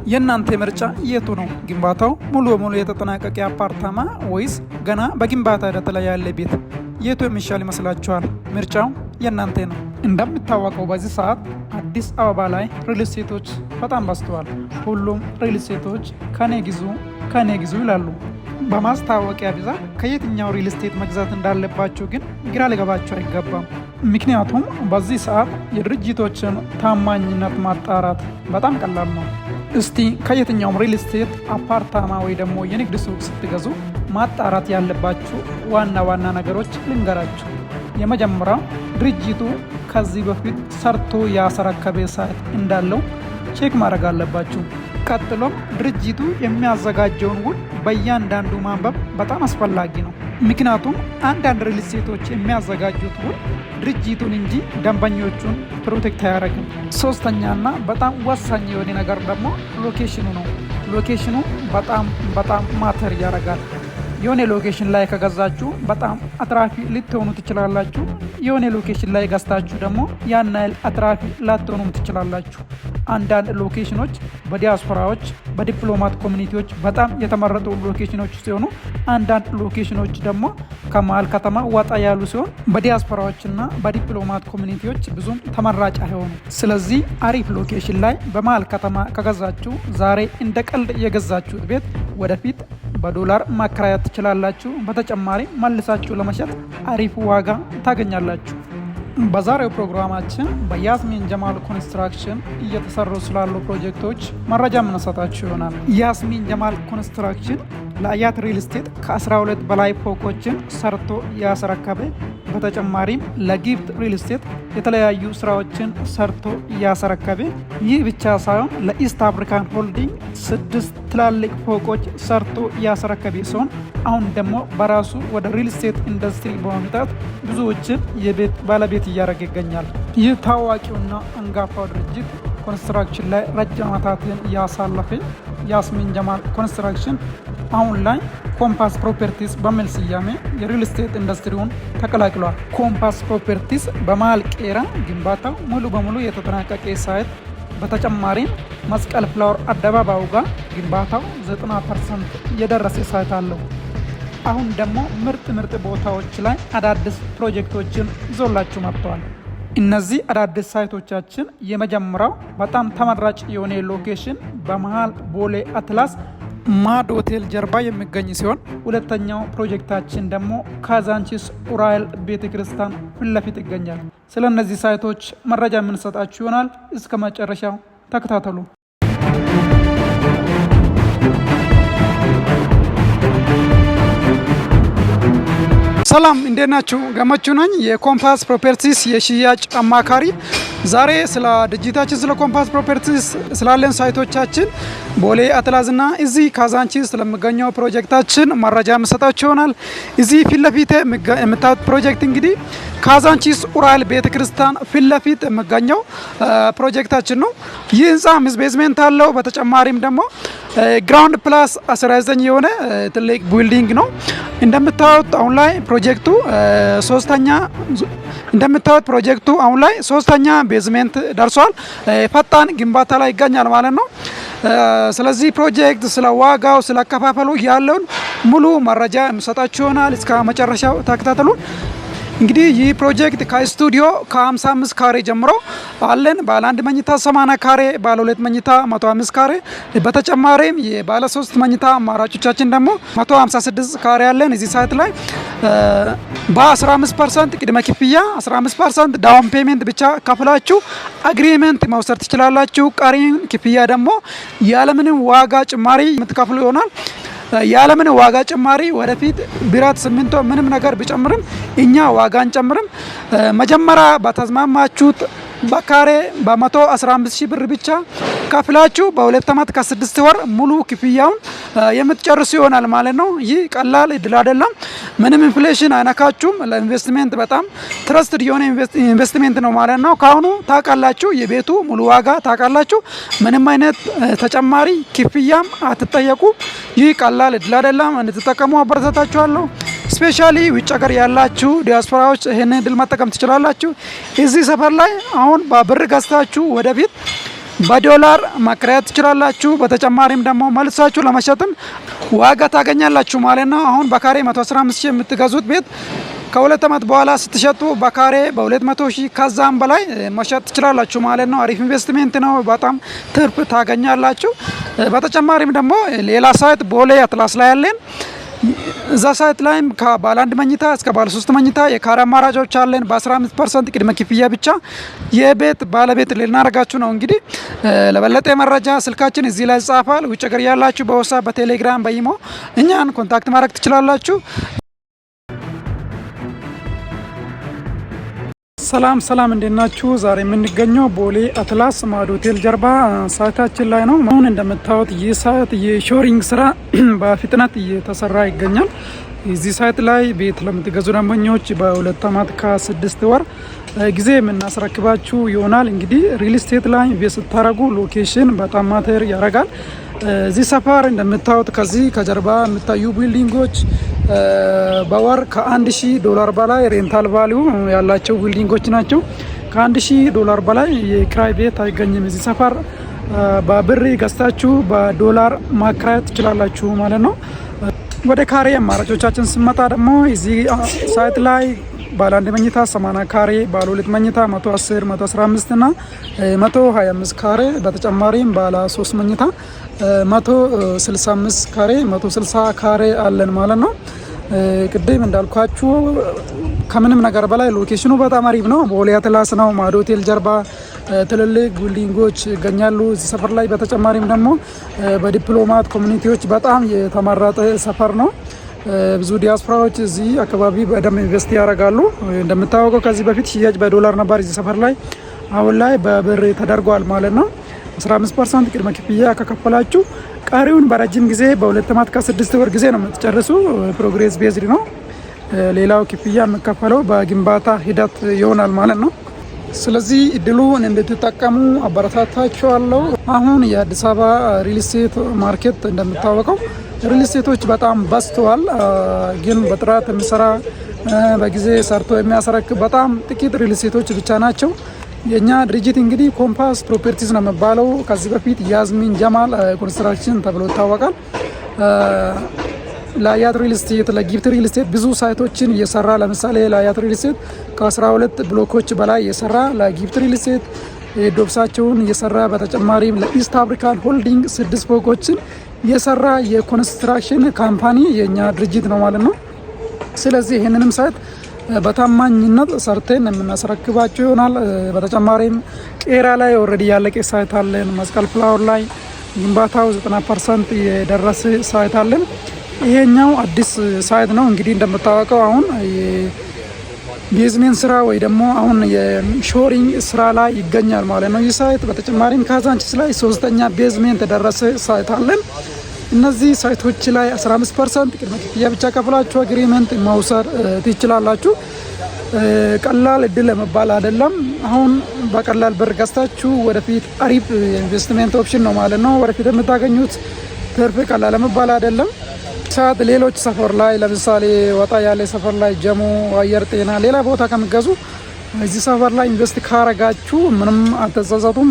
የእናንተ ምርጫ የቱ ነው? ግንባታው ሙሉ በሙሉ የተጠናቀቀ አፓርታማ ወይስ ገና በግንባታ ሂደት ላይ ያለ ቤት? የቱ የሚሻል ይመስላችኋል? ምርጫው የእናንተ ነው። እንደሚታወቀው በዚህ ሰዓት አዲስ አበባ ላይ ሪል ስቴቶች በጣም በዝተዋል። ሁሉም ሪል ስቴቶች ከኔ ግዙ ይላሉ። በማስታወቂያ ብዛት ከየትኛው ሪል ስቴት መግዛት እንዳለባቸው ግን ግራ ሊገባቸው አይገባም። ምክንያቱም በዚህ ሰዓት የድርጅቶችን ታማኝነት ማጣራት በጣም ቀላል ነው። እስቲ ከየትኛውም ሪል ስቴት አፓርታማ ወይ ደግሞ የንግድ ሱቅ ስትገዙ ማጣራት ያለባችሁ ዋና ዋና ነገሮች ልንገራችሁ። የመጀመሪያው ድርጅቱ ከዚህ በፊት ሰርቶ ያስረከበ ሳይት እንዳለው ቼክ ማድረግ አለባችሁ። ቀጥሎም ድርጅቱ የሚያዘጋጀውን ውል በእያንዳንዱ ማንበብ በጣም አስፈላጊ ነው። ምክንያቱም አንዳንድ ሪል ስቴቶች የሚያዘጋጁት ውል ድርጅቱን እንጂ ደንበኞቹን ፕሮቴክት አያደርግም። ሶስተኛና በጣም ወሳኝ የሆነ ነገር ደግሞ ሎኬሽኑ ነው። ሎኬሽኑ በጣም ማተር ያደርጋል። የሆነ ሎኬሽን ላይ ከገዛችሁ በጣም አትራፊ ልትሆኑ ትችላላችሁ። የሆነ ሎኬሽን ላይ ገዝታችሁ ደግሞ ያን ያህል አትራፊ ላትሆኑም ትችላላችሁ። አንዳንድ ሎኬሽኖች በዲያስፖራዎች በዲፕሎማት ኮሚኒቲዎች በጣም የተመረጡ ሎኬሽኖች ሲሆኑ፣ አንዳንድ ሎኬሽኖች ደግሞ ከመሀል ከተማ ወጣ ያሉ ሲሆን በዲያስፖራዎችና በዲፕሎማት ኮሚኒቲዎች ብዙም ተመራጭ አይሆኑ። ስለዚህ አሪፍ ሎኬሽን ላይ በመሀል ከተማ ከገዛችሁ ዛሬ እንደ ቀልድ የገዛችሁት ቤት ወደፊት በዶላር ማከራየት ትችላላችሁ። በተጨማሪ መልሳችሁ ለመሸጥ አሪፍ ዋጋ ታገኛላችሁ። በዛሬው ፕሮግራማችን በያስሚን ጀማል ኮንስትራክሽን እየተሰሩ ስላሉ ፕሮጀክቶች መረጃ የምንሰጣችሁ ይሆናል። ያስሚን ጀማል ኮንስትራክሽን ለአያት ሪል ስቴት ከ12 በላይ ፎቆችን ሰርቶ ያስረከበ፣ በተጨማሪም ለጊፍት ሪል ስቴት የተለያዩ ስራዎችን ሰርቶ ያስረከበ፣ ይህ ብቻ ሳይሆን ለኢስት አፍሪካን ሆልዲንግ 6 ትላልቅ ፎቆች ሰርቶ ያስረከበ ሲሆን አሁን ደግሞ በራሱ ወደ ሪል ስቴት ኢንዱስትሪ በመምጣት ብዙዎችን የቤት ባለቤት እያደረገ ይገኛል። ይህ ታዋቂውና አንጋፋው ድርጅት ኮንስትራክሽን ላይ ረጅም ዓመታትን ያሳለፈ ያስሚን ጀማል ኮንስትራክሽን አሁን ላይ ኮምፓስ ፕሮፐርቲስ በሚል ስያሜ የሪል ስቴት ኢንዱስትሪውን ተቀላቅሏል። ኮምፓስ ፕሮፐርቲስ በመሀል ቄራ ግንባታው ሙሉ በሙሉ የተጠናቀቀ ሳይት፣ በተጨማሪም መስቀል ፍላወር አደባባዩ ጋር ግንባታው 90% የደረሰ ሳይት አለው። አሁን ደግሞ ምርጥ ቦታዎች ላይ አዳዲስ ፕሮጀክቶችን ይዞላችሁ መጥተዋል። እነዚህ አዳዲስ ሳይቶቻችን የመጀመሪያው በጣም ተመራጭ የሆነ ሎኬሽን በመሀል ቦሌ አትላስ ማድ ሆቴል ጀርባ የሚገኝ ሲሆን ሁለተኛው ፕሮጀክታችን ደግሞ ካዛንቺስ ኡራኤል ቤተክርስቲያን ፊት ለፊት ይገኛል። ስለ እነዚህ ሳይቶች መረጃ የምንሰጣችሁ ይሆናል። እስከ መጨረሻው ተከታተሉ። ሰላም፣ እንዴት ናችሁ? ገመቹ ነኝ፣ የኮምፓስ ፕሮፐርቲስ የሽያጭ አማካሪ። ዛሬ ስለ ድርጅታችን ስለ ኮምፓስ ፕሮፐርቲስ ስላለን ሳይቶቻችን ቦሌ አትላዝና እዚህ ካዛንቺስ ስለሚገኘው ፕሮጀክታችን መረጃ የምሰጣችሁ ይሆናል። እዚህ ፊት ለፊት የምታዩት ፕሮጀክት እንግዲህ ካዛንቺስ ኡራኤል ቤተክርስቲያን ፊት ለፊት የሚገኘው ፕሮጀክታችን ነው። ይህ ህንፃ ቤዝሜንት አለው። በተጨማሪም ደግሞ ግራውንድ ፕላስ 19 የሆነ ትልቅ ቢልዲንግ ነው። እንደምታዩት አሁን ላይ ፕሮጀክቱ አሁን ላይ ሶስተኛ ቤዝሜንት ደርሷል። ፈጣን ግንባታ ላይ ይገኛል ማለት ነው። ስለዚህ ፕሮጀክት ስለ ዋጋው ስለ አከፋፈሉ ያለውን ሙሉ መረጃ የምሰጣችሁ ይሆናል። እስከ መጨረሻው ተከታተሉን። እንግዲህ ይህ ፕሮጀክት ከስቱዲዮ ከ55 ካሬ ጀምሮ አለን። ባለ 1 መኝታ 80 ካሬ፣ ባለ 2 መኝታ 105 ካሬ፣ በተጨማሪም የባለ 3 መኝታ አማራጮቻችን ደግሞ 156 ካሬ አለን። እዚህ ሳይት ላይ በ15% ቅድመ ክፍያ 15% ዳውን ፔሜንት ብቻ ከፍላችሁ አግሪመንት መውሰድ ትችላላችሁ። ቀሪ ክፍያ ደግሞ ያለምንም ዋጋ ጭማሪ የምትከፍሉ ይሆናል። ያለምን ዋጋ ጭማሪ ወደፊት ብረት ሲሚንቶ ምንም ነገር ቢጨምርም እኛ ዋጋ አንጨምርም። መጀመሪያ በተስማማችሁት በካሬ በ115,000 ብር ብቻ ከፍላችሁ በ2 ዓመት ከ6 ወር ሙሉ ክፍያውን የምትጨርሱ ይሆናል ማለት ነው። ይህ ቀላል እድል አይደለም። ምንም ኢንፍሌሽን አይነካችሁም። ለኢንቨስትመንት በጣም ትረስትድ የሆነ ኢንቨስትመንት ነው ማለት ነው። ካሁኑ ታውቃላችሁ፣ የቤቱ ሙሉ ዋጋ ታውቃላችሁ። ምንም አይነት ተጨማሪ ክፍያም አትጠየቁ። ይህ ቀላል እድል አይደለም። እንድትጠቀሙ አበረታታችኋለሁ። ስፔሻሊ ውጭ ሀገር ያላችሁ ዲያስፖራዎች ይሄንን እድል መጠቀም ትችላላችሁ። እዚህ ሰፈር ላይ አሁን በብር ገዝታችሁ ወደፊት በዶላር ማከራየት ትችላላችሁ። በተጨማሪም ደግሞ መልሳችሁ ለመሸጥም ዋጋ ታገኛላችሁ ማለት ነው። አሁን በካሬ 115 ሺህ የምትገዙት ቤት ከሁለት ዓመት በኋላ ስትሸጡ በካሬ በ200 ሺህ ከዛም በላይ መሸጥ ትችላላችሁ ማለት ነው። አሪፍ ኢንቨስትሜንት ነው። በጣም ትርፍ ታገኛላችሁ። በተጨማሪም ደግሞ ሌላ ሳይት ቦሌ አትላስ ላይ ያለን እዛ ሳይት ላይም ከባለ 1 መኝታ እስከ ባለ 3 መኝታ የካሬ አማራጮች አለን። በ15% ቅድመ ክፍያ ብቻ የቤት ባለቤት ልናደርጋችሁ ነው። እንግዲህ ለበለጠ መረጃ ስልካችን እዚህ ላይ ይጻፋል። ውጭ ሀገር ያላችሁ በWhatsApp በቴሌግራም በኢሞ እኛን ኮንታክት ማድረግ ትችላላችሁ። ሰላም እንዴት ናችሁ? ዛሬ የምንገኘው ቦሌ አትላስ ማዕድ ሆቴል ጀርባ ሳይታችን ላይ ነው። አሁን እንደምታዩት ይህ ሳይት የሾሪንግ ስራ በፍጥነት እየተሰራ ይገኛል። እዚህ ሳይት ላይ ቤት ለምትገዙ ደንበኞች በ2 ዓመት ከ6 ወር ጊዜ የምናስረክባችሁ ይሆናል። እንግዲህ ሪል ስቴት ላይ ቤት ስታረጉ ሎኬሽን በጣም ማተር ያደርጋል። እዚህ ሰፈር እንደምታዩት ከዚህ ከጀርባ የሚታዩ ቢልዲንጎች በወር $1,000 በላይ ሬንታል ቫሊዩ ያላቸው ቢልዲንጎች ናቸው። $1,000 በላይ የክራይ ቤት አይገኝም። እዚህ ሰፈር በብር ገዝታችሁ በዶላር ማከራየት ትችላላችሁ ማለት ነው። ወደ ካሬ አማራጮቻችን ስመጣ ደግሞ እዚህ ሳይት ላይ ባለ 1 መኝታ 80 ካሬ፣ ባለ 2 መኝታ 110፣ 115 እና 125 ካሬ፣ በተጨማሪም ባለ 3 መኝታ 165 ካሬ፣ 160 ካሬ አለን ማለት ነው። ቅድም እንዳልኳችሁ ከምንም ነገር በላይ ሎኬሽኑ በጣም አሪፍ ነው። ቦሌ አትላስ ነው። ማዕድ ሆቴል ጀርባ ትልልቅ ቢልዲንጎች ይገኛሉ እዚህ ሰፈር ላይ። በተጨማሪም ደግሞ በዲፕሎማት ኮሚኒቲዎች በጣም የተመረጠ ሰፈር ነው። ብዙ ዲያስፖራዎች እዚህ አካባቢ በደንብ ኢንቨስት ያደርጋሉ። እንደምታወቀው ከዚህ በፊት ሽያጭ በዶላር ነበር እዚህ ሰፈር ላይ፣ አሁን ላይ በብር ተደርጓል ማለት ነው። 15% ቅድመ ክፍያ ከከፈላችሁ ቀሪውን በረጅም ጊዜ በ2 ዓመት ከ6 ወር ጊዜ ነው የምትጨርሱ። ፕሮግሬስ ቤዝድ ነው። ሌላው ክፍያ የሚከፈለው በግንባታ ሂደት ይሆናል ማለት ነው። ስለዚህ እድሉን እንድትጠቀሙ አበረታታችኋለሁ። አሁን የአዲስ አበባ ሪል ስቴት ማርኬት እንደምታወቀው ሪል ስቴቶች በጣም በዝተዋል። ግን በጥራት የሚሰራ በጊዜ ሰርቶ የሚያስረክብ በጣም ጥቂት ሪል ስቴቶች ብቻ ናቸው። የኛ ድርጅት እንግዲህ ኮምፓስ ፕሮፐርቲስ ነው የሚባለው። ከዚህ በፊት ያዝሚን ጀማል ኮንስትራክሽን ተብሎ ይታወቃል። ለአያት ሪል ስቴት፣ ለጊፍት ሪል ስቴት ብዙ ሳይቶችን እየሰራ ለምሳሌ ለአያት ሪል ስቴት ከ12 ብሎኮች በላይ እየሰራ ለጊፍት ሪል ስቴት ዶብሳቸውን እየሰራ በተጨማሪም ለኢስት አፍሪካን ሆልዲንግ 6 ፎቆችን የሰራ የኮንስትራክሽን ካምፓኒ የኛ ድርጅት ነው ማለት ነው። ስለዚህ ይህንንም ሳይት በታማኝነት ሰርተን የምናስረክባቸው ይሆናል። በተጨማሪም ቄራ ላይ ኦልሬዲ ያለቀ ሳይት አለን። መስቀል ፍላወር ላይ ግንባታው 90% የደረሰ ሳይት አለን። ይሄኛው አዲስ ሳይት ነው። እንግዲህ እንደምታወቀው አሁን ቤዝሜንት ስራ ወይ ደግሞ አሁን የሾሪንግ ስራ ላይ ይገኛል ማለት ነው ይህ ሳይት። በተጨማሪም ካዛንቺስ ላይ 3ኛ ቤዝሜንት የደረሰ ሳይት አለን። እነዚህ ሳይቶች ላይ 15% ቅድመ ክፍያ ብቻ ከፍላችሁ አግሪመንት መውሰድ ትችላላችሁ። ቀላል እድል ለመባል አይደለም። አሁን በቀላል ብር ገዝታችሁ ወደፊት አሪፍ ኢንቨስትመንት ኦፕሽን ነው ማለት ነው። ወደፊት የምታገኙት ትርፍ ቀላል ለመባል አይደለም። ሰዓት ሌሎች ሰፈር ላይ ለምሳሌ ወጣ ያለ ሰፈር ላይ ጀሞ፣ አየር ጤና፣ ሌላ ቦታ ከምገዙ እዚህ ሰፈር ላይ ኢንቨስት ካረጋችሁ ምንም አትጸጸቱም።